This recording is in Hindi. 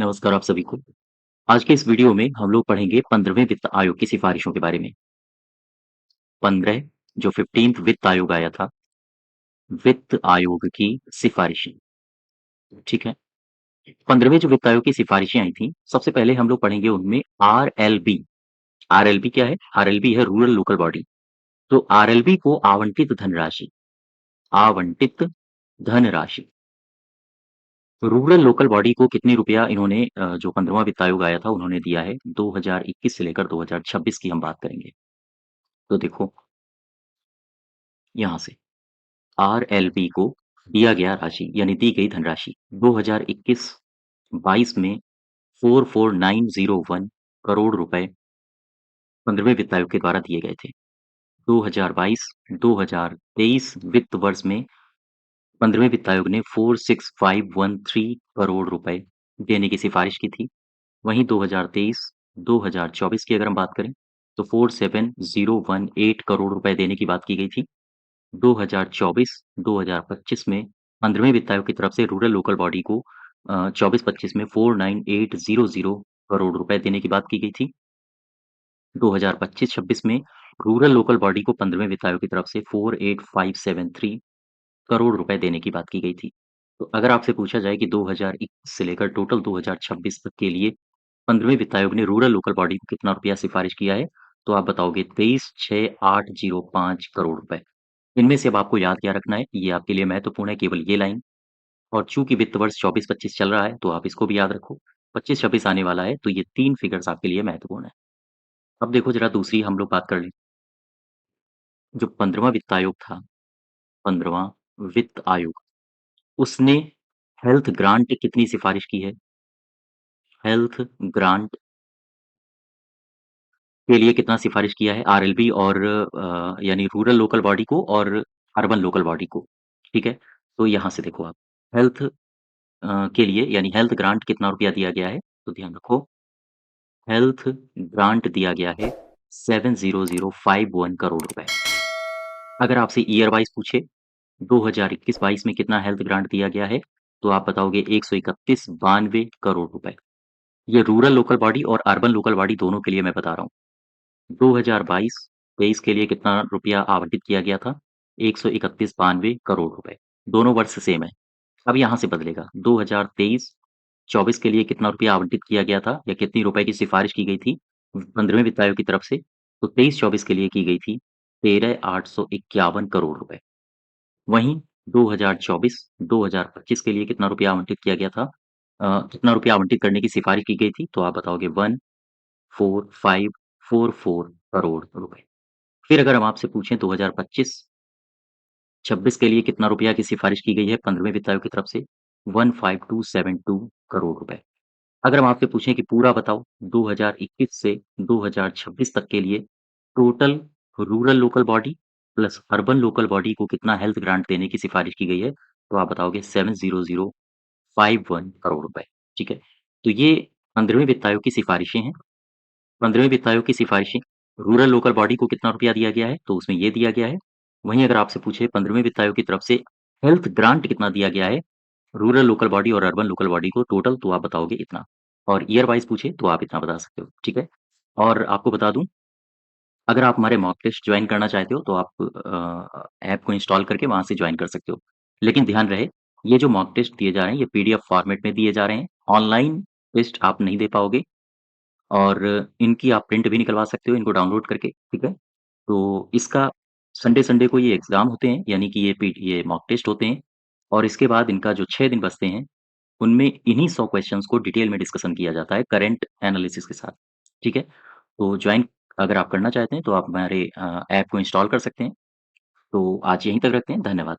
नमस्कार आप सभी को। आज के इस वीडियो में हम लोग पढ़ेंगे 15वें वित्त आयोग की सिफारिशों के बारे में। 15 जो 15th वित्त आयोग आया था, वित्त आयोग की सिफारिशें, ठीक है? 15वें जो वित्त आयोग की सिफारिशें आई थी, सबसे पहले हम लोग पढ़ेंगे उनमें आरएलबी। आरएलबी क्या है? आरएलबी है रूरल लोकल बॉडी। तो आरएलबी को आवंटित धनराशि रूरल लोकल बॉडी को कितनी रुपया इन्होंने जो 15वां वित्त आयोग आया था उन्होंने दिया है 2021 से लेकर 2026 की हम बात करेंगे। तो देखो यहाँ से आरएलबी को दिया गया राशि यानी दी गई धनराशि 2021-22 में 44901 करोड़ रुपए 15वें वित्त आयोग के द्वारा दिए गए थे। 2022-2023 वित्त वर्ष में 15वें वित्त आयोग ने 46513 करोड़ रुपए देने की सिफारिश की थी। वहीं 2023-2024 की अगर हम बात करें तो 47018 करोड़ रुपए देने की बात की गई थी। 2024-2025 में 15वें वित्त आयोग की तरफ से रूरल लोकल बॉडी को 24-25 में 49800 करोड़ रुपए देने की बात की गई थी। 2025-26 में रूरल लोकल बॉडी को 15वें वित्त आयोग की तरफ से 48573 करोड़ रुपए देने की बात की गई थी। तो अगर आपसे पूछा जाए कि 2021 से लेकर टोटल 2026 तक के लिए 15वें वित्त आयोग ने रूरल लोकल बॉडी को कितना रुपया सिफारिश किया है, तो आप बताओगे 23,6805 करोड़ रुपए। इनमें से अब आपको याद क्या रखना है, ये आपके लिए महत्वपूर्ण है केवल ये लाइन। और चूँकि वित्त वर्ष 24-25 चल रहा है, तो आप इसको भी याद रखो। 25-26 आने वाला है, तो ये 3 फिगर्स आपके लिए महत्वपूर्ण है। अब देखो ज़रा दूसरी हम लोग बात कर लें। जो 15वां वित्त आयोग था, 15वां वित्त आयोग, उसने हेल्थ ग्रांट कितनी सिफारिश की है? हेल्थ ग्रांट के लिए कितना सिफारिश किया है आरएलबी और यानी रूरल लोकल बॉडी को और अर्बन लोकल बॉडी को, ठीक है? तो यहाँ से देखो आप हेल्थ के लिए यानी हेल्थ ग्रांट कितना रुपया दिया गया है? तो ध्यान रखो हेल्थ ग्रांट दिया गया है 70051 करोड़ रुपए। अगर आपसे ईयर वाइज़ पूछे 2021-22 में कितना हेल्थ ग्रांट दिया गया है? तो आप बताओगे 131.92 करोड़ रुपए। ये रूरल लोकल बॉडी और अर्बन लोकल बॉडी दोनों के लिए मैं बता रहा हूँ। 2022-23 के लिए कितना रुपया आवंटित किया गया था? 131.92 करोड़ रुपए। दोनों वर्ष सेम है। अब यहाँ से बदलेगा 2023-24 के लिए कितना रुपया आवंटित किया गया था या कितनी रुपए की सिफारिश की गई थी 15वें वित्त आयोग की तरफ से? तो 23-24 के लिए की गई थी 13,851 करोड़ रुपए। वहीं 2024-2025 के लिए कितना रुपया आवंटित किया गया था? कितना रुपया आवंटित करने की सिफारिश की गई थी? तो आप बताओगे 14544 करोड़ रुपए। फिर अगर हम आपसे पूछें 2025-26 के लिए कितना रुपया की सिफारिश की गई है 15वें वित्त आयोग की तरफ से? 15272 करोड़ रुपए। अगर हम आपसे पूछें कि पूरा बताओ 2021 से 2026 तक के लिए total rural local body plus urban local body को कितना हेल्थ ग्रांट देने की सिफारिश की गई है? तो आप बताओगे 70051 करोड़ रुपए, ठीक है? तो ये 15वें वित्त आयोग की सिफारिशें हैं। 15वें वित्त आयोग की सिफारिशें, रूरल लोकल बॉडी को कितना रुपया दिया गया है? तो उसमें ये दिया गया है। वहीं अगर आपसे पूछे 15वें वित्त आयोग की तरफ से हेल्थ ग्रांट कितना दिया गया है, रूरल लोकल बॉडी और अर्बन लोकल बॉडी को टोटल, तो आप बताओगे इतना। और ईयर वाइज़ पूछे तो आप इतना बता सकते हो, ठीक है? और आपको बता दूँ, अगर आप हमारे मॉक टेस्ट जॉइन करना चाहते हो तो आप ऐप को इंस्टॉल करके वहाँ से जॉइन कर सकते हो। लेकिन ध्यान रहे, ये जो मॉक टेस्ट दिए जा रहे हैं, ये पीडीएफ फॉर्मेट में दिए जा रहे हैं। ऑनलाइन टेस्ट आप नहीं दे पाओगे और इनकी आप प्रिंट भी निकलवा सकते हो इनको डाउनलोड करके, ठीक है? तो इसका संडे-संडे को ये एग्ज़ाम होते हैं, यानी कि ये मॉक टेस्ट होते हैं और इसके बाद इनका जो 6 दिन बचते हैं, उनमें इन्हीं 100 क्वेश्चन्स को डिटेल में डिस्कशन किया जाता है करंट एनालिसिस के साथ, ठीक है? तो जॉइन अगर आप करना चाहते हैं तो आप हमारे ऐप को इंस्टॉल कर सकते हैं। तो आज यहीं तक रखते हैं, धन्यवाद।